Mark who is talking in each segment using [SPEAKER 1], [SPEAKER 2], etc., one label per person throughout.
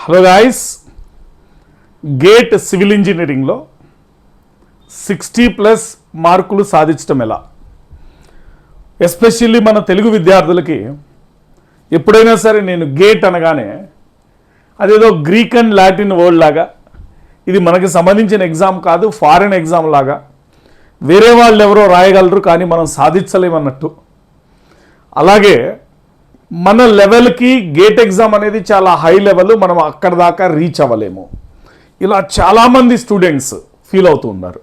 [SPEAKER 1] Hello guys, gate civil ఇంజనీరింగ్లో 60+ మార్కులు సాధించడం ఎలా? ఎస్పెషల్లీ మన తెలుగు విద్యార్థులకి ఎప్పుడైనా సరే నేను గేట్ అనగానే అదేదో గ్రీక్ అండ్ లాటిన్ వర్డ్ లాగా, ఇది మనకి సంబంధించిన ఎగ్జామ్ కాదు, ఫారెన్ ఎగ్జామ్ లాగా, వేరే వాళ్ళు ఎవరో రాయగలరు కానీ మనం సాధించలేమన్నట్టు. అలాగే మన లెవెల్కి గేట్ ఎగ్జామ్ అనేది చాలా హై లెవెల్, మనం అక్కడ దాకా రీచ్ అవ్వలేము. ఇలా చాలామంది స్టూడెంట్స్ ఫీల్ అవుతూ ఉన్నారు.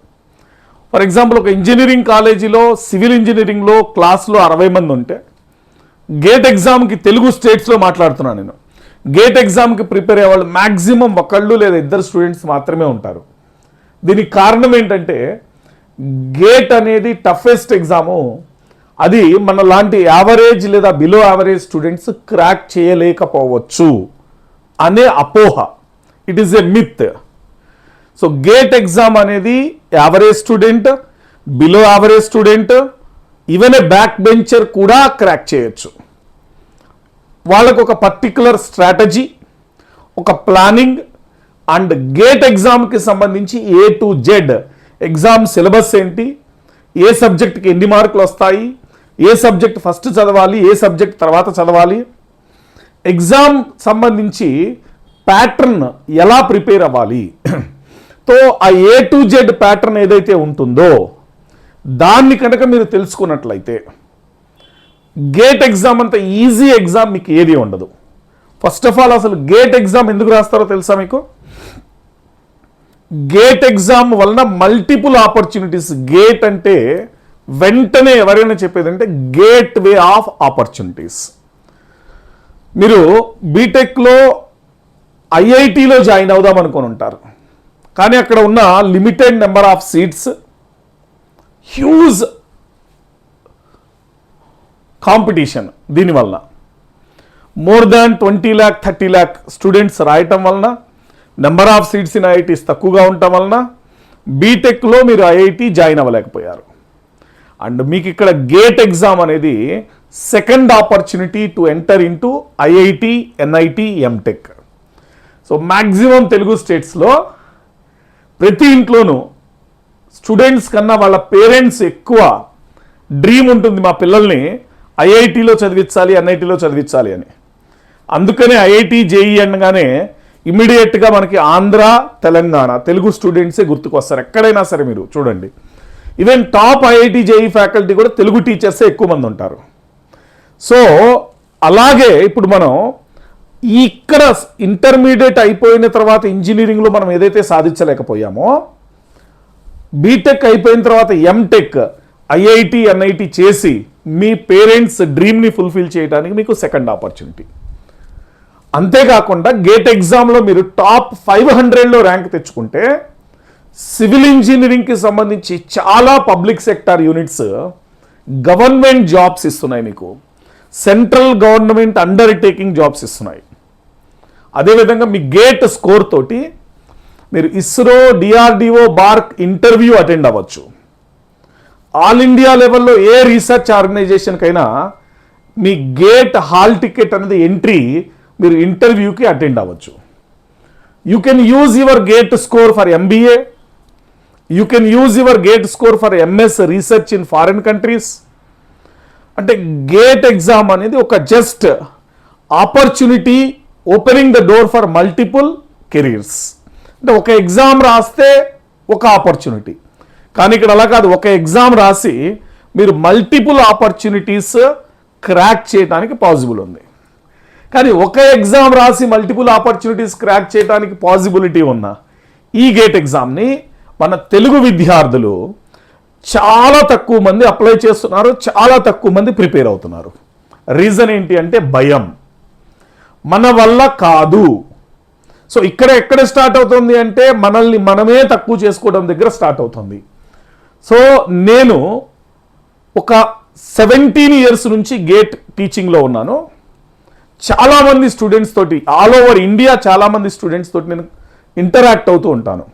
[SPEAKER 1] ఫర్ ఎగ్జాంపుల్, ఒక ఇంజనీరింగ్ కాలేజీలో సివిల్ ఇంజనీరింగ్లో క్లాస్లో 60 మంది ఉంటే గేట్ ఎగ్జామ్కి తెలుగు స్టేట్స్లో మాట్లాడుతున్నాను నేను, గేట్ ఎగ్జామ్కి ప్రిపేర్ అయ్యేవాళ్ళు మ్యాక్సిమం ఒకళ్ళు లేదా ఇద్దరు స్టూడెంట్స్ మాత్రమే ఉంటారు. దీనికి కారణం ఏంటంటే గేట్ అనేది టఫెస్ట్ ఎగ్జాము. అది మన లాంటి యావరేజ్ లేదా బిలో యావరేజ్ స్టూడెంట్స్ క్రాక్ చేయలేకపోవచ్చు అనే అపోహ. It is a myth. So GATE exam అనేది average student, below average student, even a back bencher కూడా క్రాక్ చేయొచ్చు. వాళ్ళకు ఒక పర్టికులర్ స్ట్రాటజీ, ఒక ప్లానింగ్ అండ్ గేట్ ఎగ్జామ్కి సంబంధించి A to Z exam syllabus ఏంటి, ఏ సబ్జెక్ట్కి ఎన్ని మార్కులు వస్తాయి, ఏ సబ్జెక్ట్ ఫస్ట్ చదవాలి, ఏ సబ్జెక్ట్ తర్వాత చదవాలి, ఎగ్జామ్ సంబంధించి ప్యాటర్న్ ఎలా ప్రిపేర్ అవ్వాలి. తో ఆ A to Z ప్యాటర్న్ ఏదైతే ఉంటుందో దాన్ని కనుక మీరు తెలుసుకున్నట్లయితే గేట్ ఎగ్జామ్ అంత ఈజీ ఎగ్జామ్ మీకు ఏది ఉండదు. ఫస్ట్ ఆఫ్ ఆల్, అసలు గేట్ ఎగ్జామ్ ఎందుకు రాస్తారో తెలుసా మీకు? గేట్ ఎగ్జామ్ వలన మల్టిపుల్ ఆపర్చునిటీస్. గేట్ అంటే వెంటనే ఎవరైనా చెప్పేదంటే గేట్ వే ఆఫ్ ఆపర్చునిటీస్. మీరు బీటెక్లో ఐఐటిలో జాయిన్ అవుదాం అనుకొని ఉంటారు, కానీ అక్కడ ఉన్న limited number of seats, huge competition, దీనివల్ల more than 20 lakh 30 lakh students రాయటం వలన, number of seats in IITs తక్కువగా ఉండటం వలన బీటెక్లో మీరు ఐఐటి జాయిన్ అవ్వలేకపోయారు. అండ్ మీకు ఇక్కడ గేట్ ఎగ్జామ్ అనేది second opportunity to enter into IIT, NIT, MTech. So maximum Telugu స్టేట్స్లో ప్రతి ఇంట్లోనూ స్టూడెంట్స్ కన్నా వాళ్ళ పేరెంట్స్ ఎక్కువ డ్రీమ్ ఉంటుంది, మా పిల్లల్ని ఐఐటిలో చదివించాలి, ఎన్ఐటిలో చదివించాలి అని. అందుకనే ఐఐటి, జేఈ అనగానే ఇమీడియట్గా మనకి ఆంధ్ర, తెలంగాణ తెలుగు స్టూడెంట్సే గుర్తుకొస్తారు. ఎక్కడైనా సరే మీరు చూడండి, even top IIT, JEE faculty కూడా తెలుగు టీచర్సే ఎక్కువ మంది ఉంటారు. సో అలాగే ఇప్పుడు మనం ఇక్కడ ఇంటర్మీడియట్ అయిపోయిన తర్వాత ఇంజనీరింగ్లో మనం ఏదైతే సాధించలేకపోయామో, బీటెక్ అయిపోయిన తర్వాత ఎంటెక్, ఐఐటి, ఎన్ఐటి చేసి మీ పేరెంట్స్ డ్రీమ్ని ఫుల్ఫిల్ చేయడానికి మీకు సెకండ్ ఆపర్చునిటీ. అంతేకాకుండా గేట్ ఎగ్జామ్లో మీరు టాప్ 500లో ర్యాంక్ తెచ్చుకుంటే సివిల్ ఇంజనీరింగ్కి సంబంధించి చాలా public sector units government jobs ఇస్తున్నాయి, మీకు సెంట్రల్ గవర్నమెంట్ అండర్టేకింగ్ జాబ్స్ ఇస్తున్నాయి. అదేవిధంగా మీ గేట్ స్కోర్ తోటి మీరు ISRO, DRDO, BARC interview attend అవ్వచ్చు. ఆల్ ఇండియా లెవెల్లో ఏ రీసెర్చ్ ఆర్గనైజేషన్కైనా మీ గేట్ హాల్ టికెట్ అనేది ఎంట్రీ, మీరు ఇంటర్వ్యూకి అటెండ్ అవ్వచ్చు. You can use your gate score for MBA, you can use your gate score for MS research in foreign countries. అంటే gate exam అనేది ఒక just opportunity opening the door for multiple careers. అంటే ఒక exam రాస్తే ఒక opportunity, కానీ ఇక్కడ అలా కాదు. ఒక ఎగ్జామ్ రాసి మీరు మల్టిపుల్ ఆపర్చునిటీస్ క్రాక్ చేయడానికి పాసిబుల్ ఉంది. కానీ ఒక ఎగ్జామ్ రాసి మల్టిపుల్ ఆపర్చునిటీస్ క్రాక్ చేయడానికి పాసిబిలిటీ ఉన్న ఈ గేట్ ఎగ్జామ్ని మన తెలుగు విద్యార్థులు చాలా తక్కువ మంది అప్లై చేస్తున్నారు, చాలా తక్కువ మంది ప్రిపేర్ అవుతున్నారు. రీజన్ ఏంటి అంటే భయం, మన వల్ల కాదు. సో ఎక్కడ స్టార్ట్ అవుతుంది అంటే మనల్ని మనమే తక్కువ చేసుకోవడం దగ్గర స్టార్ట్ అవుతుంది. సో నేను ఒక 17 years నుంచి గేట్ టీచింగ్లో ఉన్నాను. చాలామంది స్టూడెంట్స్ తోటి ఆల్ ఓవర్ ఇండియా చాలామంది స్టూడెంట్స్ తోటి నేను ఇంటరాక్ట్ అవుతూ ఉంటాను.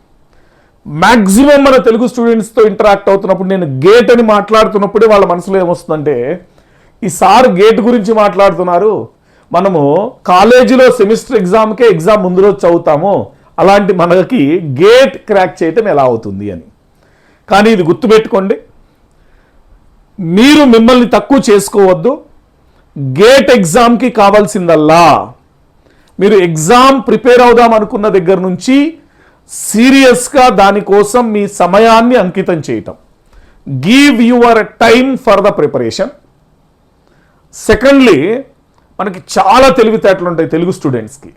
[SPEAKER 1] మ్యాక్సిమం మన తెలుగు స్టూడెంట్స్తో ఇంటరాక్ట్ అవుతున్నప్పుడు నేను గేట్ అని మాట్లాడుతున్నప్పుడే వాళ్ళ మనసులో ఏమొస్తుందంటే, ఈ సార్ గేట్ గురించి మాట్లాడుతున్నారు, మనము కాలేజీలో సెమిస్టర్ ఎగ్జామ్కే ఎగ్జామ్ ముందు రోజు చదువుతాము, అలాంటి మనకి గేట్ క్రాక్ చేయటం ఎలా అవుతుంది అని. కానీ ఇది గుర్తుపెట్టుకోండి, మీరు మిమ్మల్ని తక్కువ చేసుకోవద్దు. గేట్ ఎగ్జామ్కి కావాల్సిందల్లా మీరు ఎగ్జామ్ ప్రిపేర్ అవుదాం అనుకున్న దగ్గర నుంచి సీరియస్గా దానికోసం మీ సమయాన్ని అంకితం చేయటం. Give your time for the preparation. Secondly, మనకి చాలా తెలివితేటలు ఉంటాయి తెలుగు స్టూడెంట్స్కి.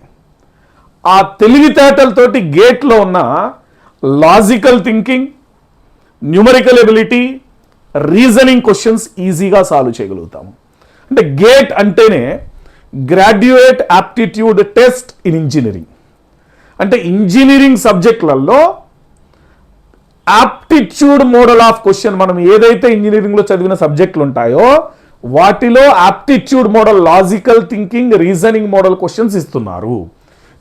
[SPEAKER 1] ఆ తెలివితేటలతోటి గేట్లో ఉన్న logical thinking, numerical ability, reasoning questions ఈజీగా సాల్వ్ చేయగలుగుతాము. అంటే గేట్ అంటేనే graduate aptitude test in engineering. అంటే ఇంజనీరింగ్ సబ్జెక్టులలో యాప్టిట్యూడ్ మోడల్ ఆఫ్ క్వశ్చన్, మనం ఏదైతే ఇంజనీరింగ్లో చదివిన సబ్జెక్టులు ఉంటాయో వాటిలో aptitude model, logical thinking, reasoning model questions ఇస్తున్నారు.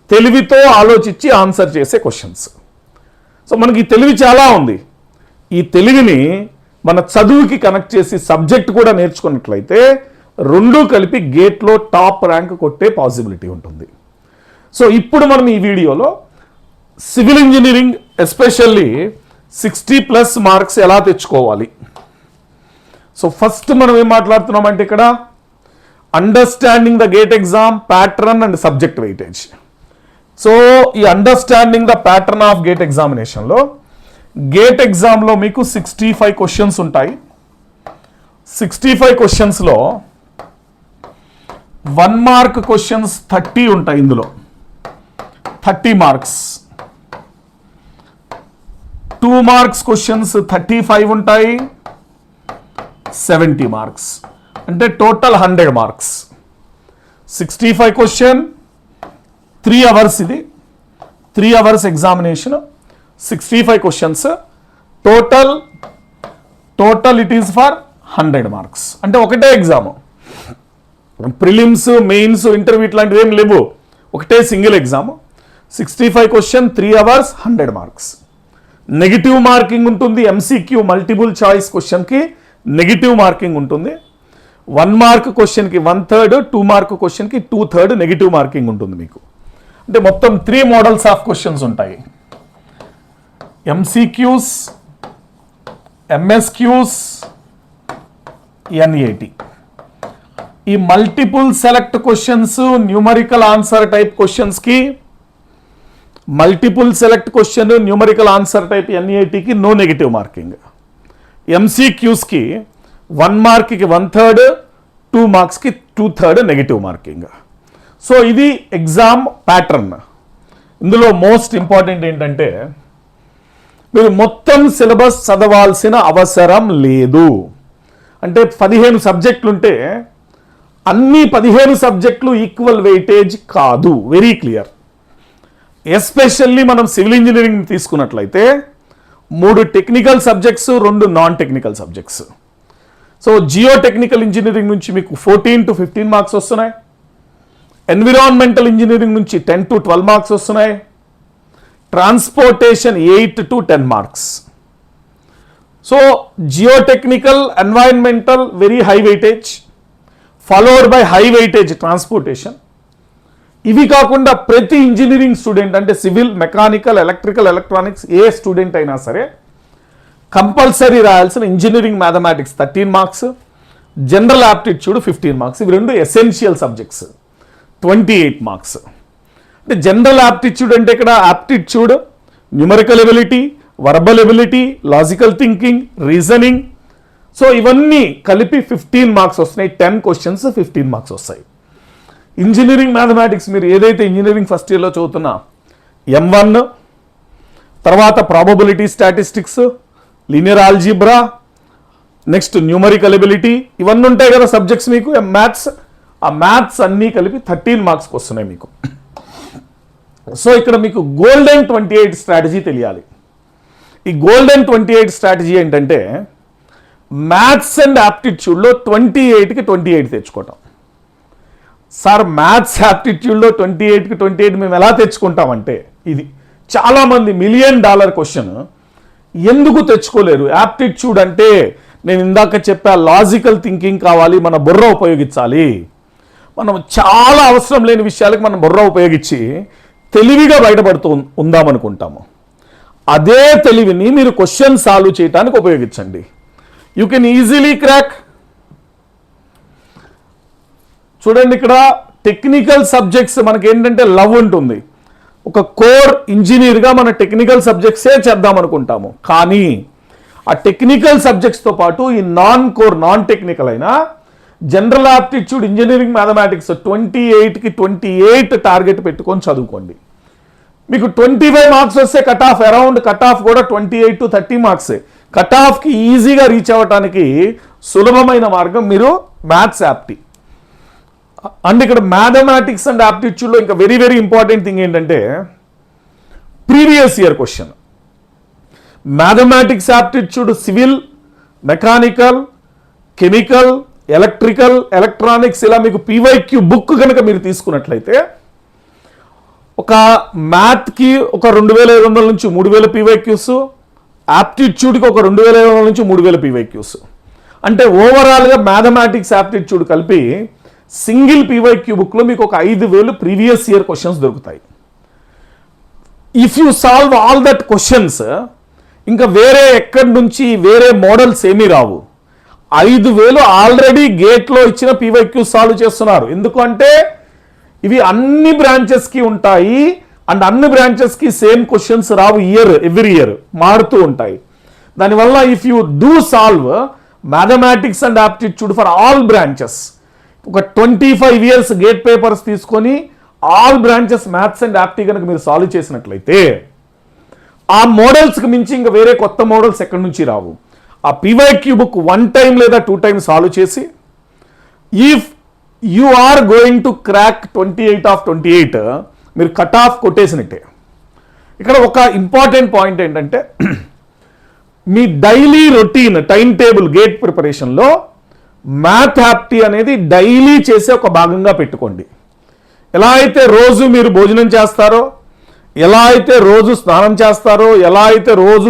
[SPEAKER 1] తెలివితో ఆలోచించి ఆన్సర్ చేసే క్వశ్చన్స్. సో మనకి ఈ తెలివి చాలా ఉంది. ఈ తెలివిని మన చదువుకి కనెక్ట్ చేసి సబ్జెక్ట్ కూడా నేర్చుకున్నట్లయితే రెండూ కలిపి గేట్లో టాప్ ర్యాంక్ కొట్టే పాసిబిలిటీ ఉంటుంది. సో ఇప్పుడు మనం ఈ వీడియోలో సివిల్ ఇంజనీరింగ్ ఎస్పెషల్లీ 60+ మార్క్స్ ఎలా తెచ్చుకోవాలి. సో ఫస్ట్ మనం ఏం మాట్లాడుతున్నామంటే ఇక్కడ understanding the GATE exam pattern and subject weightage. So ఈ understanding the pattern of GATE ఎగ్జామినేషన్లో గేట్ ఎగ్జామ్లో మీకు 65 క్వశ్చన్స్ ఉంటాయి. 65 క్వశ్చన్స్లో 1 మార్క్ క్వశ్చన్స్ 30 ఉంటాయి. ఇందులో 30 మార్క్స్. 2 మార్క్స్ క్వశ్చన్స్ 35 ఉంటాయి, 70 మార్క్స్. అంటే టోటల్ 100 మార్క్స్. 65 question, 3 hours. ఇది 3 hours examination. 65 questions total it is for 100 marks. అంటే ఒకటే ఎగ్జామ్. ప్రిలిమ్స్, మెయిన్స్, ఇంటర్వ్యూ ఇట్లాంటివి ఏం లేవు, ఒకటే single exam. 65 question, 3 hours, 100 marks. Negative marking ఉంటుంది. ఎంసీక్యూ మల్టిపుల్ చాయిస్ క్వశ్చన్కి నెగిటివ్ మార్కింగ్ ఉంటుంది. 1 మార్క్ క్వశ్చన్కి 1/3, 2 మార్క్ క్వశ్చన్కి 2/3 నెగిటివ్ మార్కింగ్ ఉంటుంది మీకు. అంటే మొత్తం 3 మోడల్స్ ఆఫ్ క్వశ్చన్స్ ఉంటాయి. MCQs, MSQs, NAT. ఈ multiple select questions, numerical answer type క్వశ్చన్స్కి multiple select question, numerical answer type ఎన్ఏటికి నో నెగిటివ్ మార్కింగ్. ఎంసీక్యూస్కి 1 మార్క్కి 1/3, 2 మార్క్స్కి 2/3 నెగిటివ్ మార్కింగ్. సో ఇది ఎగ్జామ్ ప్యాటర్న్. ఇందులో మోస్ట్ ఇంపార్టెంట్ ఏంటంటే మీరు మొత్తం సిలబస్ చదవాల్సిన అవసరం లేదు. అంటే 15 సబ్జెక్టులు ఉంటే అన్ని 15 సబ్జెక్టులు ఈక్వల్ వెయిటేజ్ కాదు. Very clear. ఎస్పెషల్లీ మనం సివిల్ ఇంజనీరింగ్ తీసుకున్నట్లయితే 3 technical subjects, 2 non technical subjects. So geo technical engineering నుంచి మీకు 14 to 15 మార్క్స్ వస్తున్నాయి. ఎన్విరాన్మెంటల్ ఇంజనీరింగ్ నుంచి 10 to 12 మార్క్స్ వస్తున్నాయి. Transportation 8 to 10 marks. So geo technical, environmental very high weightage, followed by high weightage transportation. ఇవి కాకుండా ప్రతి engineering student, అంటే civil, mechanical, electrical, electronics ఏ student అయినా సరే కంపల్సరీ రాయాల్సిన engineering mathematics 13 marks, general aptitude 15 marks. ఇవి 2 essential subjects, 28 marks. అంటే general aptitude అంటే ఇక్కడ aptitude, numerical ability, verbal ability, logical thinking, reasoning. So ఇవన్నీ కలిపి 15 మార్క్స్ వస్తున్నాయి. 10 క్వశ్చన్స్ 15 మార్క్స్ వస్తాయి. ఇంజనీరింగ్ మ్యాథమెటిక్స్ మీరు ఏదైతే ఇంజనీరింగ్ ఫస్ట్ ఇయర్లో చదువుతున్నా M1, తర్వాత probability statistics, linear algebra, next numerical ability, ఇవన్నీ ఉంటాయి కదా సబ్జెక్ట్స్ మీకు. మ్యాథ్స్, ఆ మ్యాథ్స్ అన్నీ కలిపి 13 మార్క్స్కి వస్తున్నాయి మీకు. సో ఇక్కడ మీకు గోల్డెన్ 28 స్ట్రాటజీ తెలియాలి. ఈ గోల్డెన్ 28 స్ట్రాటజీ ఏంటంటే మ్యాథ్స్ అండ్ యాప్టిట్యూడ్లో 28కి 28 తెచ్చుకోవటం. సార్ మ్యాథ్స్ యాప్టిట్యూడ్లో 28కి 28 మేము ఎలా తెచ్చుకుంటామంటే, ఇది చాలామంది $1 మిలియన్ క్వశ్చన్ ఎందుకు తెచ్చుకోలేరు. యాప్టిట్యూడ్ అంటే నేను ఇందాక చెప్పా, లాజికల్ థింకింగ్ కావాలి, మన బుర్ర ఉపయోగించాలి. మనం చాలా అవసరం లేని విషయాలకు మనం బుర్ర ఉపయోగించి తెలివిగా బయటపడుతూ ఉందామనుకుంటాము. అదే తెలివిని మీరు క్వశ్చన్ సాల్వ్ చేయడానికి ఉపయోగించండి. You can easily crack. చూడండి, ఇక్కడ టెక్నికల్ సబ్జెక్ట్స్ మనకి ఏంటంటే లవ్ ఉంటుంది. ఒక కోర్ ఇంజనీర్గా మన టెక్నికల్ సబ్జెక్ట్సే చేద్దాం అనుకుంటాము. కానీ ఆ టెక్నికల్ సబ్జెక్ట్స్తో పాటు ఈ నాన్ కోర్, నాన్ టెక్నికల్ అయినా జనరల్ ఆప్టిట్యూడ్, ఇంజనీరింగ్ మ్యాథమెటిక్స్ 28కి 28 టార్గెట్ పెట్టుకొని చదువుకోండి. మీకు 25 మార్క్స్ వస్తే cut off, around cut off కూడా 28 to 30 మార్క్సే. కట్ ఆఫ్కి ఈజీగా రీచ్ అవ్వడానికి సులభమైన మార్గం మీరు మ్యాథ్స్ యాప్టీ. అండ్ ఇక్కడ మ్యాథమెటిక్స్ అండ్ యాప్టిట్యూడ్లో ఇంకా వెరీ వెరీ ఇంపార్టెంట్ థింగ్ ఏంటంటే previous year question. Mathematics aptitude civil, mechanical, chemical, electrical, electronics ఇలా మీకు పీవైక్యూ బుక్ కనుక మీరు తీసుకున్నట్లయితే ఒక మ్యాథ్కి ఒక 2500 నుంచి 3000 పీవైక్యూస్, యాప్టిట్యూడ్కి ఒక 2500 నుంచి 3000 పీవైక్యూస్. అంటే ఓవరాల్గా మ్యాథమెటిక్స్ యాప్టిట్యూడ్ కలిపి సింగిల్ పీవైక్యూ బుక్లో మీకు ఒక 5000 ప్రీవియస్ ఇయర్ క్వశ్చన్స్ దొరుకుతాయి. If you solve all that questions, ఇంకా వేరే ఎక్కడి నుంచి వేరే మోడల్స్ ఏమీ రావు. 5000 ఆల్రెడీ గేట్లో ఇచ్చిన పీవైక్యూ సాల్వ్ చేస్తున్నారు. ఎందుకంటే ఇవి అన్ని బ్రాంచెస్కి ఉంటాయి అండ్ అన్ని బ్రాంచెస్కి సేమ్ క్వశ్చన్స్ రావు. ఎవ్రీ ఇయర్ మారుతూ ఉంటాయి. దానివల్ల if you do solve mathematics and aptitude for all branches, ఒక 25 ఇయర్స్ గేట్ పేపర్స్ తీసుకొని all branches maths and apti కనుక మీరు సాల్వ్ చేసినట్లయితే ఆ మోడల్స్కి మించి ఇంకా వేరే కొత్త మోడల్స్ ఎక్కడి నుంచి రావు. ఆ పీవైక్యూ బుక్ 1 టైం లేదా 2 టైమ్స్ సాల్వ్ చేసి if you are going to crack 28 of 28 మీరు కట్ ఆఫ్ కొట్టేసినట్టే. ఇక్కడ ఒక ఇంపార్టెంట్ పాయింట్ ఏంటంటే మీ daily routine time table GATE ప్రిపరేషన్లో మ్యాథ్ యాప్టీ అనేది డైలీ చేసే ఒక భాగంగా పెట్టుకోండి. ఎలా అయితే రోజు మీరు భోజనం చేస్తారో, ఎలా అయితే రోజు స్నానం చేస్తారో, ఎలా అయితే రోజు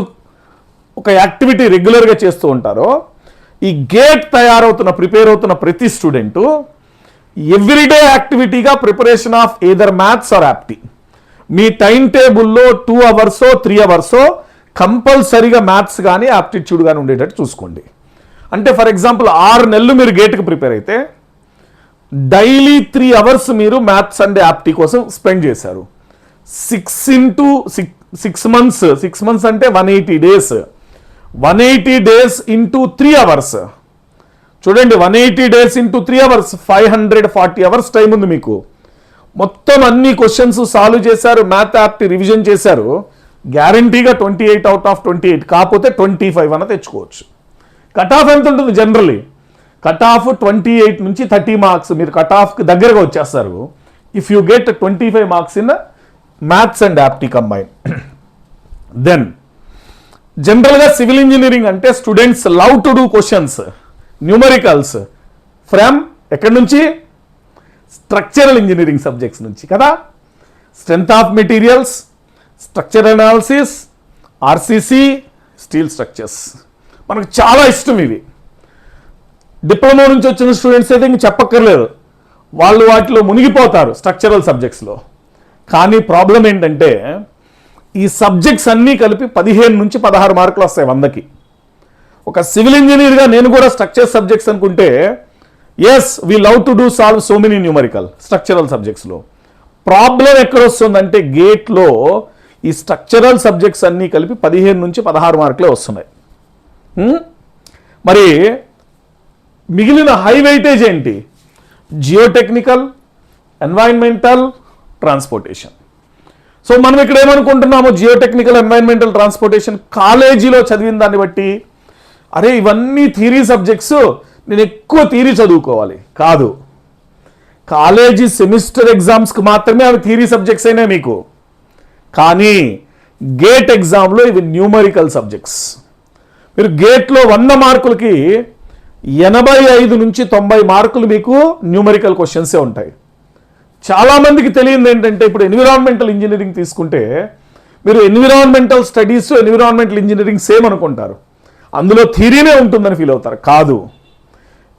[SPEAKER 1] ఒక యాక్టివిటీ రెగ్యులర్గా చేస్తూ ఉంటారో, ఈ గేట్ ప్రిపేర్ అవుతున్న ప్రతి స్టూడెంటు ఎవ్రీడే యాక్టివిటీగా preparation of either maths or apti. మీ టైం టేబుల్లో 2 hours 3 hours కంపల్సరీగా మ్యాథ్స్ కానీ యాప్టిట్యూడ్ కానీ ఉండేటట్టు చూసుకోండి. అంటే ఫర్ ఎగ్జాంపుల్ 6 నెలలు మీరు గేట్కి ప్రిపేర్ అయితే డైలీ 3 hours మీరు మ్యాథ్స్ అండ్ యాప్టీ కోసం స్పెండ్ చేశారు. 6 months అంటే 180 days. 180 days into 3 hours. చూడండి, 180 days into 3 hours 540 hours time ఉంది మీకు. మొత్తం అన్ని క్వశ్చన్స్ సాల్వ్ చేశారు, మ్యాథ్ యాప్టీ రివిజన్ చేశారు. గ్యారంటీగా 28 out of 28 కాకపోతే 25 అన్న తెచ్చుకోవచ్చు. కట్ ఆఫ్ ఎంత ఉంటుంది జనరలీ? కట్ ఆఫ్ 28 నుంచి 30 మార్క్స్. మీరు కట్ ఆఫ్కి దగ్గరగా వచ్చేస్తారు if you get 25 marks in maths and apti combine. Then జనరల్గా సివిల్ ఇంజనీరింగ్ అంటే students love to do questions, numericals from ఎక్కడి నుంచి? స్ట్రక్చరల్ ఇంజనీరింగ్ సబ్జెక్ట్స్ నుంచి కదా. Strength of materials, structure analysis, RCC, steel structures మనకు చాలా ఇష్టం. ఇవి డిప్లొమా నుంచి వచ్చిన స్టూడెంట్స్ అయితే ఇంక చెప్పక్కర్లేదు, వాళ్ళు వాటిలో మునిగిపోతారు స్ట్రక్చరల్ సబ్జెక్ట్స్లో. కానీ ప్రాబ్లం ఏంటంటే ఈ సబ్జెక్ట్స్ అన్నీ కలిపి 15 నుంచి 16 మార్కులు వస్తాయి 100కి. ఒక సివిల్ ఇంజనీర్గా నేను కూడా స్ట్రక్చర్ సబ్జెక్ట్స్ అనుకుంటే yes we love to do solve so many numerical structural సబ్జెక్ట్స్లో. ప్రాబ్లం ఎక్కడ వస్తుందంటే గేట్లో ఈ స్ట్రక్చరల్ సబ్జెక్ట్స్ అన్నీ కలిపి 15 నుంచి 16 మార్కులే వస్తున్నాయి. మరి మిగిలిన హై వెయిటేజ్ ఏంటి? Geotechnical, environmental, transportation. సో మనం ఇక్కడ ఏమనుకుంటున్నాము, జియోటెక్నికల్, ఎన్వైరన్మెంటల్, ట్రాన్స్పోర్టేషన్ కాలేజీలో చదివిన దాన్ని బట్టి అరే ఇవన్నీ థియరీ సబ్జెక్ట్స్, నేను ఎక్కువ థియరీ చదువుకోవాలి కాదు. కాలేజీ సెమిస్టర్ ఎగ్జామ్స్కి మాత్రమే అవి థియరీ సబ్జెక్ట్స్ అయినా మీకు. కానీ గేట్ ఎగ్జామ్లో ఇవి న్యూమరికల్ సబ్జెక్ట్స్. మీరు గేట్లో 100 మార్కులకి 85 నుంచి 90 మార్కులు మీకు న్యూమరికల్ క్వశ్చన్సే ఉంటాయి. చాలామందికి తెలియదు ఏంటంటే ఇప్పుడు ఎన్విరాన్మెంటల్ ఇంజనీరింగ్ తీసుకుంటే మీరు environmental studies, environmental engineering same అనుకుంటారు, అందులో థియరీనే ఉంటుందని ఫీల్ అవుతారు. కాదు,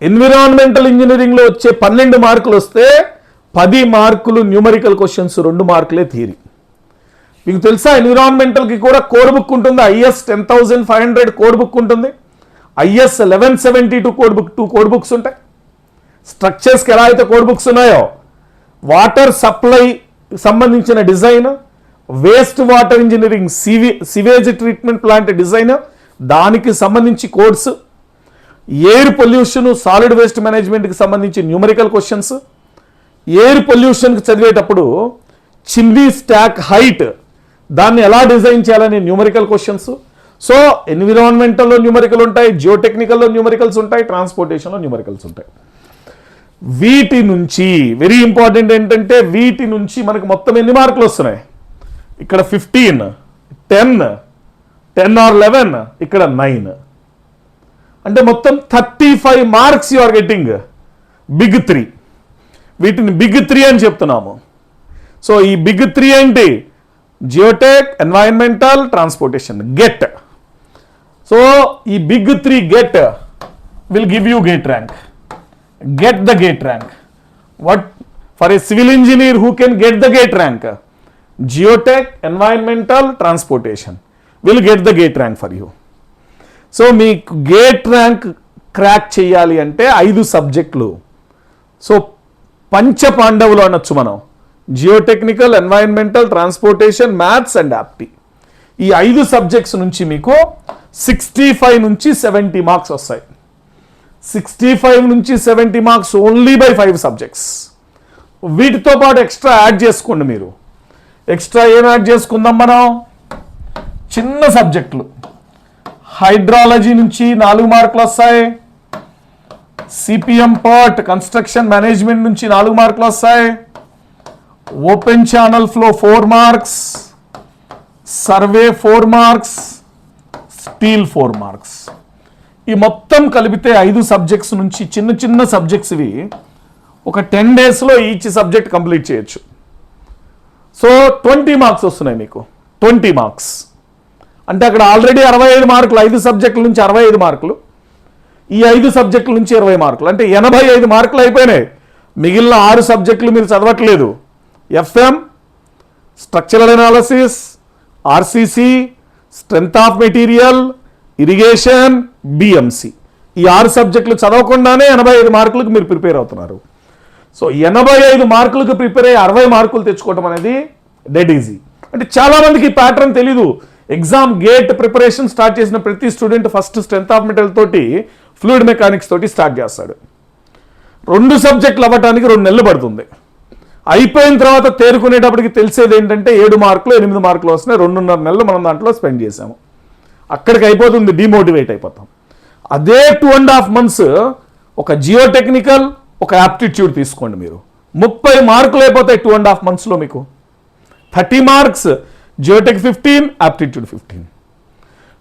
[SPEAKER 1] ఎన్విరాన్మెంటల్ ఇంజనీరింగ్లో వచ్చే 12 మార్కులు వస్తే 10 మార్కులు న్యూమరికల్ క్వశ్చన్స్, 2 మార్కులే థియరీ. మీకు తెలుసా ఎన్విరాన్మెంటల్కి కూడా కోడ్ బుక్ ఉంటుంది. ఐఎస్ 10,500 కోడ్ బుక్ ఉంటుంది. ఐఎస్ 1172 కోడ్ బుక్స్ ఉంటాయి. స్ట్రక్చర్స్కి ఎలా అయితే కోడ్ బుక్స్ ఉన్నాయో, వాటర్ సప్లై సంబంధించిన design, waste water engineering, sewage treatment plant design, దానికి సంబంధించి codes, air pollution, solid waste మేనేజ్మెంట్కి సంబంధించి న్యూమరికల్ క్వశ్చన్స్, ఎయిర్ పొల్యూషన్కి చదివేటప్పుడు చిమ్నీ స్టాక్ హైట్ దాన్ని ఎలా డిజైన్ చేయాలని న్యూమరికల్ క్వశ్చన్స్. సో ఎన్విరాన్మెంటల్లో న్యూమరికల్ ఉంటాయి, జియోటెక్నికల్లో న్యూమరికల్స్ ఉంటాయి, ట్రాన్స్పోర్టేషన్లో న్యూమరికల్స్ ఉంటాయి. వీటి నుంచి వెరీ ఇంపార్టెంట్ ఏంటంటే, వీటి నుంచి మనకు మొత్తం ఎన్ని మార్కులు వస్తున్నాయి? ఇక్కడ 15, 10 ఆర్ 11, ఇక్కడ 9, అంటే మొత్తం 35 marks you are getting. Big 3, వీటిని బిగ్ 3 అని చెప్తున్నాము. సో ఈ బిగ్ 3 ఏంటి? Geotech, environmental, transportation, get. So ఈ big 3 get will give you GATE rank. Get the gate rank. What for a civil engineer who can get the gate rank? Geotech, environmental, transportation will get the gate rank for you. So మీకు GATE rank crack చేయాలి అంటే 5 సబ్జెక్టులు. So పంచ పాండవులు అనొచ్చు మనం. Geotechnical, environmental, transportation, maths and apti. ఈ 5 subjects నుంచి మీకు 65 నుంచి 70 మార్క్స్ వస్తాయి. 65 నుంచి 70 మార్క్స్ ఓన్లీ బై 5 సబ్జెక్ట్స్. వీటితో పాటు ఎక్స్ట్రా యాడ్ చేసుకోండి మీరు. ఎక్స్ట్రా ఏం యాడ్ చేసుకుందాం మనం? చిన్న సబ్జెక్టులు. హైడ్రాలజీ నుంచి 4 మార్కులు వస్తాయి. సిపిఎం పార్ట్ కన్స్ట్రక్షన్ మేనేజ్మెంట్ నుంచి 4 మార్కులు వస్తాయి. Open channel flow 4 marks, survey 4 marks, steel 4 marks. ఈ మొత్తం కలిపితే 5 సబ్జెక్ట్స్ నుంచి చిన్న చిన్న సబ్జెక్ట్స్ ఇవి ఒక 10 డేస్లో ఈచ్ సబ్జెక్ట్ కంప్లీట్ చేయొచ్చు. సో 20 మార్క్స్ వస్తున్నాయి మీకు. 20 మార్క్స్ అంటే అక్కడ ఆల్రెడీ 65 మార్కులు, 5 సబ్జెక్టుల నుంచి 65 మార్కులు, ఈ 5 సబ్జెక్టుల నుంచి 20 మార్కులు, అంటే 85 మార్కులు అయిపోయినాయి. మిగిలిన 6 సబ్జెక్టులు మీరు చదవట్లేదు. FM, structural analysis, RCC, strength of material, irrigation, BMC, ఈ 6 సబ్జెక్టులు చదవకుండానే 85 మార్కులకు మీరు ప్రిపేర్ అవుతున్నారు. సో 85 మార్కులకు ప్రిపేర్ అయ్యి 60 మార్కులు తెచ్చుకోవడం అనేది డెడ్ ఈజీ. అంటే చాలా మందికి ఈ ప్యాటర్న్ తెలీదు. ఎగ్జామ్ గేట్ ప్రిపరేషన్ స్టార్ట్ చేసిన ప్రతి student first strength of material తోటి, ఫ్లూయిడ్ మెకానిక్స్ తోటి స్టార్ట్ చేస్తాడు. 2 సబ్జెక్టులు అవ్వటానికి 2 నెలలు పడుతుంది. అయిపోయిన తర్వాత తేరుకునేటప్పటికి తెలిసేది ఏంటంటే 7 మార్కులు 8 మార్కులు వస్తున్నాయి. 2.5 నెలలు మనం దాంట్లో స్పెండ్ చేసాము. అక్కడికి అయిపోతుంది, డిమోటివేట్ అయిపోతాం. అదే 2.5 months ఒక జియోటెక్నికల్, ఒక యాప్టిట్యూడ్ తీసుకోండి మీరు. 30 మార్కులు అయిపోతాయి 2.5 monthsలో మీకు. 30 మార్క్స్ జియోటెక్ 15, యాప్టిట్యూడ్ 15.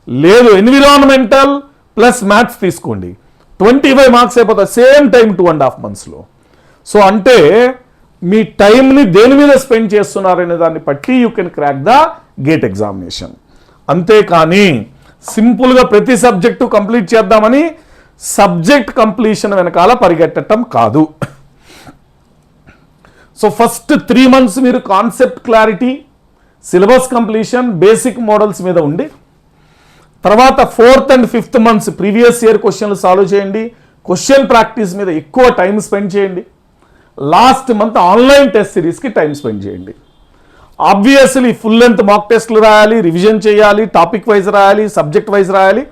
[SPEAKER 1] లేదు ఎన్విరాన్మెంటల్ ప్లస్ మ్యాథ్స్ తీసుకోండి, 25 మార్క్స్ అయిపోతాయి సేమ్ టైం 2.5 monthsలో. సో అంటే మీ టైంని దేని మీద స్పెండ్ చేస్తున్నారనే దాన్ని బట్టి you can crack the GATE ఎగ్జామినేషన్. అంతేకాని సింపుల్గా ప్రతి సబ్జెక్టు కంప్లీట్ చేద్దామని సబ్జెక్ట్ కంప్లీషన్ వెనకాల పరిగెట్టడం కాదు. సో ఫస్ట్ 3 months మీరు concept clarity, syllabus completion, basic models మీద ఉండి, తర్వాత 4th and 5th months previous year క్వశ్చన్లు సాల్వ్ చేయండి. క్వశ్చన్ ప్రాక్టీస్ మీద ఎక్కువ టైం స్పెండ్ చేయండి. లాస్ట్ మంత్ ఆన్లైన్ టెస్ట్ సిరీస్కి టైం స్పెండ్ చేయండి. ఆబ్వియస్లీ ఫుల్ లెంత్ మాక్ టెస్ట్లు రాయాలి, రివిజన్ చేయాలి, టాపిక్ వైజ్ రాయాలి, సబ్జెక్ట్ వైజ్ రాయాలి.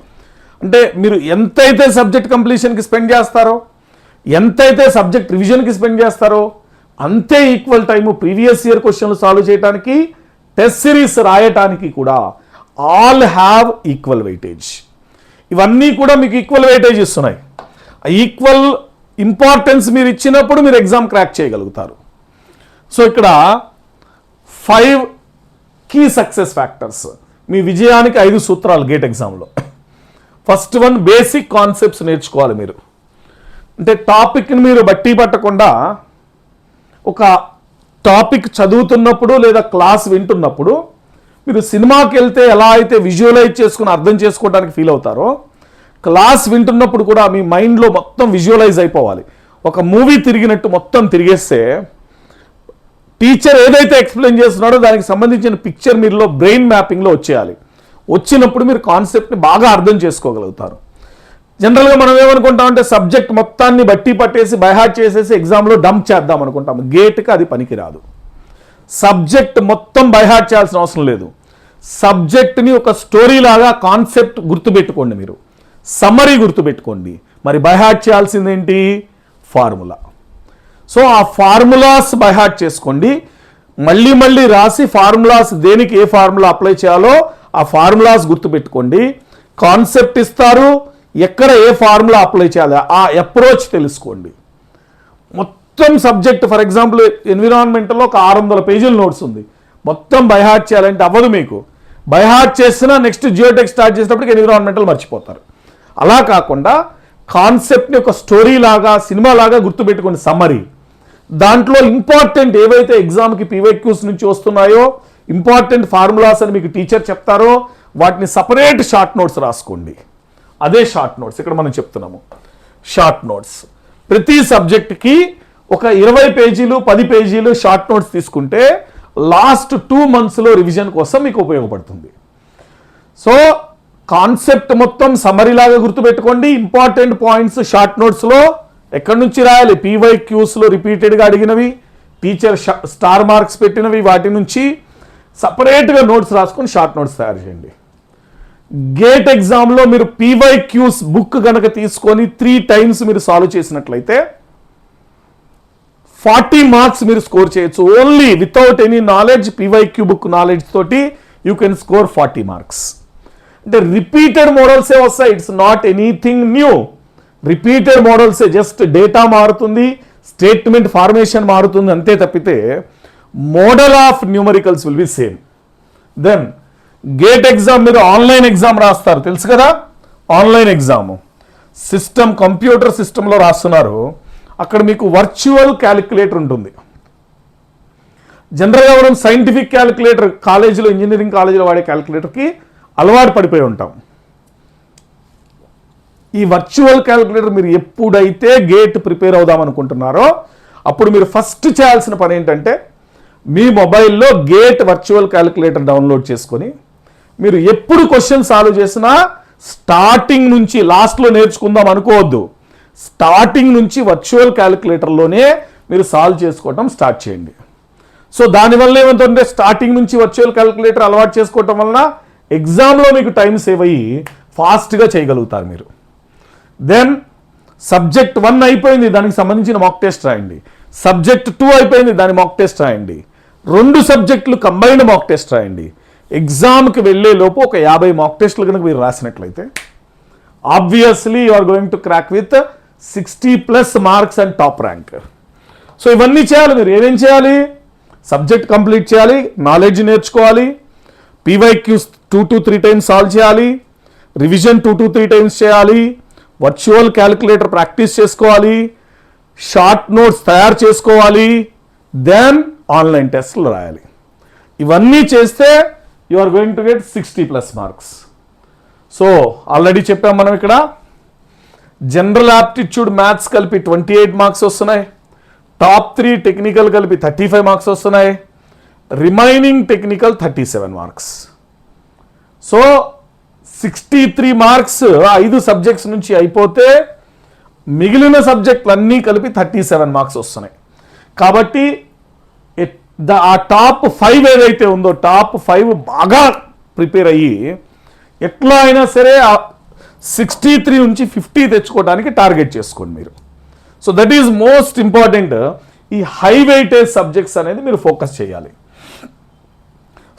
[SPEAKER 1] అంటే మీరు ఎంతైతే సబ్జెక్ట్ కంప్లీషన్కి స్పెండ్ చేస్తారో, ఎంతైతే సబ్జెక్ట్ రివిజన్కి స్పెండ్ చేస్తారో, అంతే ఈక్వల్ టైము ప్రీవియస్ ఇయర్ క్వశ్చన్లు సాల్వ్ చేయడానికి, టెస్ట్ సిరీస్ రాయటానికి కూడా ఆల్ హ్యావ్ ఈక్వల్ వెయిటేజ్. ఇవన్నీ కూడా మీకు ఈక్వల్ వెయిటేజ్ ఇస్తున్నాయి. ఈక్వల్ ఇంపార్టెన్స్ మీరు ఇచ్చినప్పుడు మీరు ఎగ్జామ్ క్రాక్ చేయగలుగుతారు. సో ఇక్కడ 5 కీ సక్సెస్ ఫ్యాక్టర్స్, మీ విజయానికి 5 సూత్రాలు గేట్ ఎగ్జామ్లో. ఫస్ట్ వన్, బేసిక్ కాన్సెప్ట్స్ నేర్చుకోవాలి మీరు. అంటే టాపిక్ని మీరు బట్టి పట్టకుండా, ఒక టాపిక్ చదువుతున్నప్పుడు లేదా క్లాస్ వింటున్నప్పుడు మీరు సినిమాకి వెళ్తే ఎలా అయితే విజువలైజ్ చేసుకుని అర్థం చేసుకోవడానికి ఫీల్ అవుతారో, క్లాస్ వింటున్నప్పుడు కూడా మీ మైండ్లో మొత్తం విజువలైజ్ అయిపోవాలి. ఒక మూవీ తిరిగినట్టు మొత్తం తిరిగేస్తే టీచర్ ఏదైతే ఎక్స్ప్లెయిన్ చేస్తున్నాడో దానికి సంబంధించిన పిక్చర్ మీరులో బ్రెయిన్ మ్యాపింగ్లో వచ్చేయాలి. వచ్చినప్పుడు మీరు కాన్సెప్ట్ని బాగా అర్థం చేసుకోగలుగుతారు. జనరల్గా మనం ఏమనుకుంటామంటే సబ్జెక్ట్ మొత్తాన్ని బట్టి పట్టేసి బైహార్ట్ చేసేసి ఎగ్జామ్లో డంప్ చేద్దాం అనుకుంటాం. గేట్కి అది పనికిరాదు. సబ్జెక్ట్ మొత్తం బైహార్ట్ చేయాల్సిన అవసరం లేదు. సబ్జెక్ట్ని ఒక స్టోరీ లాగా కాన్సెప్ట్ గుర్తుపెట్టుకోండి, మీరు సమ్మరీ గుర్తుపెట్టుకోండి. మరి బైహార్ట్ చేయాల్సిందేంటి? ఫార్ములా. సో ఆ ఫార్ములాస్ బైహార్ట్ చేసుకోండి. మళ్ళీ మళ్ళీ రాసి ఫార్ములాస్ దేనికి ఏ ఫార్ములా అప్లై చేయాలో ఆ ఫార్ములాస్ గుర్తుపెట్టుకోండి. కాన్సెప్ట్ ఇస్తారు, ఎక్కడ ఏ ఫార్ములా అప్లై చేయాలి ఆ అప్రోచ్ తెలుసుకోండి. మొత్తం సబ్జెక్ట్ ఫర్ ఎగ్జాంపుల్ ఎన్విరాన్మెంటల్లో ఒక 600 పేజీల నోట్స్ ఉంది. మొత్తం బైహార్ట్ చేయాలంటే అవ్వదు మీకు. బైహార్ట్ చేసినా నెక్స్ట్ జియోటెక్ స్టార్ట్ చేసినప్పటికి ఎన్విరాన్మెంటల్ మర్చిపోతారు. అలా కాకుండా కాన్సెప్ట్ని ఒక స్టోరీ లాగా సినిమా లాగా గుర్తుపెట్టుకోండి. సమ్మరీ దాంట్లో ఇంపార్టెంట్ ఏవైతే ఎగ్జామ్కి పీవైక్యూస్ నుంచి వస్తున్నాయో ఇంపార్టెంట్ ఫార్ములాస్ అని మీకు టీచర్ చెప్తారో వాటిని సపరేట్ షార్ట్ నోట్స్ రాసుకోండి. అదే షార్ట్ నోట్స్ ఇక్కడ మనం చెప్తున్నాము. షార్ట్ నోట్స్ ప్రతి సబ్జెక్ట్కి ఒక 20 పేజీలు 10 పేజీలు షార్ట్ నోట్స్ తీసుకుంటే లాస్ట్ 2 monthsలో రివిజన్ కోసం మీకు ఉపయోగపడుతుంది. సో కాన్సెప్ట్ మొత్తం సమ్మరీ లాగా గుర్తుపెట్టుకోండి. ఇంపార్టెంట్ పాయింట్స్ షార్ట్ నోట్స్లో ఎక్కడి నుంచి రాయాలి? పీవైక్యూస్లో రిపీటెడ్గా అడిగినవి, టీచర్ స్టార్ మార్క్స్ పెట్టినవి, వాటి నుంచి సపరేట్గా నోట్స్ రాసుకొని షార్ట్ నోట్స్ తయారు చేయండి. గేట్ ఎగ్జామ్లో మీరు పీవైక్యూస్ బుక్ కనుక తీసుకొని 3 times మీరు సాల్వ్ చేసినట్లయితే 40 marks మీరు స్కోర్ చేయొచ్చు. Only without any knowledge, PYQ book knowledge తోటి యూ కెన్ స్కోర్ 40 marks. అంటే రిపీటెడ్ మోడల్సే వస్తాయి. It's not anything new. Repeated మోడల్సే, జస్ట్ డేటా మారుతుంది, స్టేట్మెంట్ ఫార్మేషన్ మారుతుంది అంతే తప్పితే model of numericals will be same. Then GATE exam మీరు ఆన్లైన్ ఎగ్జామ్ రాస్తారు తెలుసు కదా. ఆన్లైన్ ఎగ్జామ్ సిస్టమ్ కంప్యూటర్ సిస్టంలో రాస్తున్నారు. అక్కడ మీకు వర్చువల్ క్యాలిక్యులేటర్ ఉంటుంది. జనరల్గా మనం సైంటిఫిక్ క్యాలిక్యులేటర్ కాలేజీలో ఇంజనీరింగ్ కాలేజీలో వాడే క్యాలిక్యులేటర్కి అలవాటు పడిపోయి ఉంటాం. ఈ వర్చువల్ క్యాలిక్యులేటర్ మీరు ఎప్పుడైతే గేట్ ప్రిపేర్ అవుదాం అనుకుంటున్నారో అప్పుడు మీరు ఫస్ట్ చేయాల్సిన పని ఏంటంటే మీ మొబైల్లో గేట్ వర్చువల్ క్యాలిక్యులేటర్ డౌన్లోడ్ చేసుకొని మీరు ఎప్పుడు క్వశ్చన్ సాల్వ్ చేసినా స్టార్టింగ్ నుంచి లాస్ట్లో నేర్చుకుందాం అనుకోవద్దు. స్టార్టింగ్ నుంచి వర్చువల్ క్యాలిక్యులేటర్లోనే మీరు సాల్వ్ చేసుకోవటం స్టార్ట్ చేయండి. సో దానివల్ల ఏమంటుంటే స్టార్టింగ్ నుంచి వర్చువల్ క్యాలిక్యులేటర్ అలవాటు చేసుకోవటం వలన ఎగ్జామ్లో మీకు టైం సేవ్ అయ్యి ఫాస్ట్గా చేయగలుగుతారు మీరు. దెన్ సబ్జెక్ట్ 1 అయిపోయింది, దానికి సంబంధించిన మాక్ టెస్ట్ రాయండి. సబ్జెక్ట్ 2 అయిపోయింది, దాని మాక్ టెస్ట్ రాయండి. 2 సబ్జెక్టులు కంబైన్డ్ మాక్ టెస్ట్ రాయండి. ఎగ్జామ్కి వెళ్ళే లోపు ఒక 50 మాక్ టెస్టులు కనుక మీరు రాసినట్లయితే obviously you are going to crack with 60+ marks and top rank. So ఇవన్నీ చేయాలి. మీరు ఏమేం చేయాలి? సబ్జెక్ట్ కంప్లీట్ చేయాలి, నాలెడ్జ్ నేర్చుకోవాలి, పీవైక్యూస్ 2 to 3 times సాల్వ్ చేయాలి, రివిజన్ 2 to 3 times చేయాలి, వర్చువల్ క్యాలిక్యులేటర్ ప్రాక్టీస్ చేసుకోవాలి, షార్ట్ నోట్స్ తయారు చేసుకోవాలి, దెన్ ఆన్లైన్ టెస్ట్లు రాయాలి. ఇవన్నీ చేస్తే you are going to get 60+ marks. So already చెప్పాం మనం ఇక్కడ జనరల్ యాప్టిట్యూడ్ మ్యాథ్స్ కలిపి 28 మార్క్స్ వస్తున్నాయి. టాప్ 3 టెక్నికల్ కలిపి 35 మార్క్స్ వస్తున్నాయి. Remaining technical 37 marks. So 63 marks 5 subjects నుంచి అయిపోతే మిగిలిన సబ్జెక్టులు అన్నీ కలిపి 37 మార్క్స్ వస్తున్నాయి. కాబట్టి ఆ టాప్ 5 ఏదైతే ఉందో టాప్ 5 బాగా ప్రిపేర్ అయ్యి ఎట్లా అయినా సరే 63 నుంచి 50 తెచ్చుకోవడానికి టార్గెట్ చేసుకోండి మీరు. So that is most important. ఈ హై వెయిటేజ్ సబ్జెక్ట్స్ అనేది మీరు ఫోకస్ చేయాలి.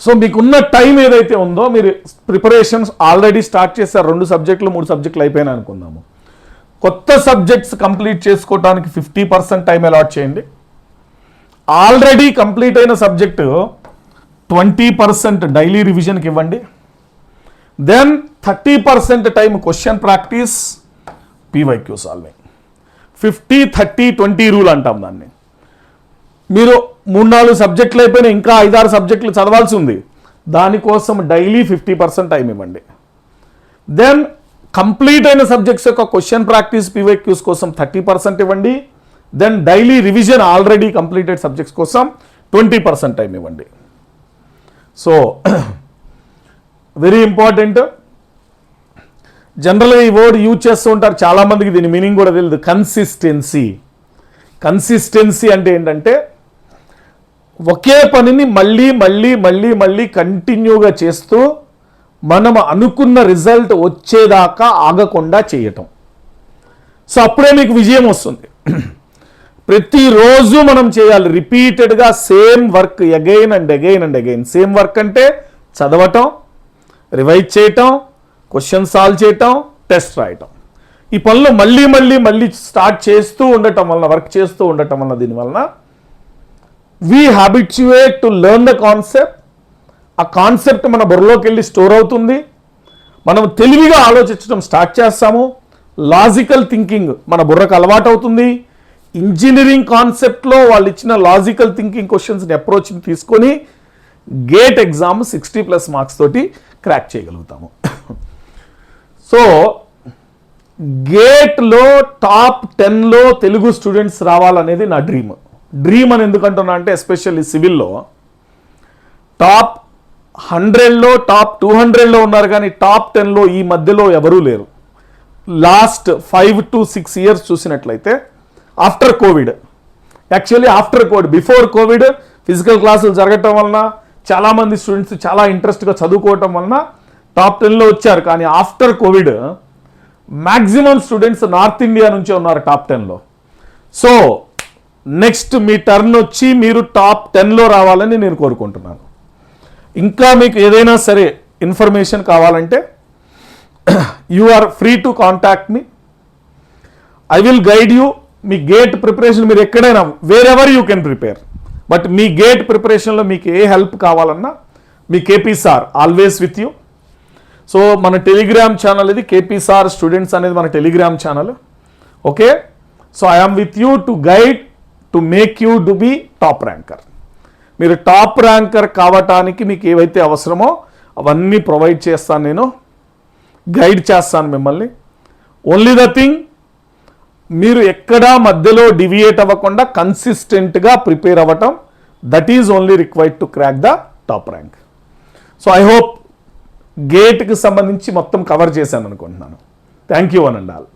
[SPEAKER 1] సో మీకున్న టైం ఏదైతే ఉందో మీరు ప్రిపరేషన్స్ ఆల్రెడీ స్టార్ట్ చేశారు. 2 సబ్జెక్టులు 3 సబ్జెక్టులు అయిపోయినాయి అనుకుందాము. కొత్త సబ్జెక్ట్స్ కంప్లీట్ చేసుకోవడానికి 50% టైం అలాట్ చేయండి. ఆల్రెడీ కంప్లీట్ అయిన సబ్జెక్టు 20% డైలీ రివిజన్కి ఇవ్వండి. Then 30% time question practice, PYQ solving. 50-30-20 rule అంటాం దాన్ని. మీరు 3-4 సబ్జెక్టులు అయిపోయినా ఇంకా 5-6 సబ్జెక్టులు చదవాల్సి ఉంది. దానికోసం డైలీ 50% టైం ఇవ్వండి. దెన్ కంప్లీట్ అయిన సబ్జెక్ట్స్ యొక్క క్వశ్చన్ ప్రాక్టీస్ PYQs కోసం 30% ఇవ్వండి. Then daily revision already completed subjects కోసం 20% టైం ఇవ్వండి. So very important. జనరల్గా ఈ వర్డ్ యూజ్ చేస్తూ ఉంటారు, చాలామందికి దీని మీనింగ్ కూడా తెలియదు. కన్సిస్టెన్సీ. కన్సిస్టెన్సీ అంటే ఏంటంటే ఒకే పనిని మళ్ళీ మళ్ళీ మళ్ళీ మళ్ళీ కంటిన్యూగా చేస్తూ మనం అనుకున్న రిజల్ట్ వచ్చేదాకా ఆగకుండా చేయటం. సో అప్పుడే మీకు విజయం వస్తుంది. ప్రతిరోజు మనం చేయాలి రిపీటెడ్గా same work again and again and again. Same work అంటే చదవటం, రివైజ్ చేయటం, క్వశ్చన్ సాల్వ్ చేయటం, టెస్ట్ రాయటం. ఈ పనులు మళ్ళీ మళ్ళీ మళ్ళీ స్టార్ట్ చేస్తూ ఉండటం వలన, వర్క్ చేస్తూ ఉండటం వలన, దీనివలన we habituate to learn the concept. ఆ కాన్సెప్ట్ మన బుర్రలోకి వెళ్ళి స్టోర్ అవుతుంది. మనం తెలివిగా ఆలోచించడం స్టార్ట్ చేస్తాము. లాజికల్ థింకింగ్ మన బుర్రకు అలవాటు అవుతుంది. ఇంజనీరింగ్ కాన్సెప్ట్లో వాళ్ళు ఇచ్చిన లాజికల్ థింకింగ్ క్వశ్చన్స్ని అప్రోచ్ని తీసుకొని గేట్ ఎగ్జామ్ 60+ మార్క్స్ తోటి క్రాక్ చేయగలుగుతాము. సో గేట్లో టాప్ 10లో తెలుగు స్టూడెంట్స్ రావాలనేది నా డ్రీమ్ అని ఎందుకంటున్నా అంటే ఎస్పెషల్లీ సివిల్లో టాప్ 100లో టాప్ 200లో ఉన్నారు, కానీ టాప్ 10లో ఈ మధ్యలో ఎవరూ లేరు. లాస్ట్ 5 to 6 years చూసినట్లయితే after Covid, actually after Covid, before Covid physical క్లాసులు జరగటం వలన చాలామంది స్టూడెంట్స్ చాలా ఇంట్రెస్ట్గా చదువుకోవటం వలన టాప్ 10లో వచ్చారు. కానీ after Covid maximum students north India నుంచే ఉన్నారు టాప్ 10లో. సో నెక్స్ట్ మీ టర్న్ వచ్చి మీరు టాప్ 10లో రావాలని నేను కోరుకుంటున్నాను. ఇంకా మీకు ఏదైనా సరే ఇన్ఫర్మేషన్ కావాలంటే you are free to contact me. I will guide you. మీ గేట్ ప్రిపరేషన్ మీరు ఎక్కడైనా wherever you can prepare, but మీ గేట్ ప్రిపరేషన్లో మీకు ఏ హెల్ప్ కావాలన్నా మీ KP sir always with you. So మన టెలిగ్రామ్ ఛానల్ ఇది, KP సార్ స్టూడెంట్స్ అనేది మన Telegram channel. Okay, so I am with you to guide to make you to be top ranker. మీరు టాప్ ర్యాంకర్ కావటానికి మీకు ఏవైతే అవసరమో అవన్నీ ప్రొవైడ్ చేస్తాను, నేను గైడ్ చేస్తాను మిమ్మల్ని. ఓన్లీ ద థింగ్, మీరు ఎక్కడా మధ్యలో డివియేట్ అవ్వకుండా కన్సిస్టెంట్గా ప్రిపేర్ అవ్వటం, that is only required to crack the top rank. So I hope గేట్కి సంబంధించి మొత్తం కవర్ చేశాను అనుకుంటున్నాను. Thank you one and all.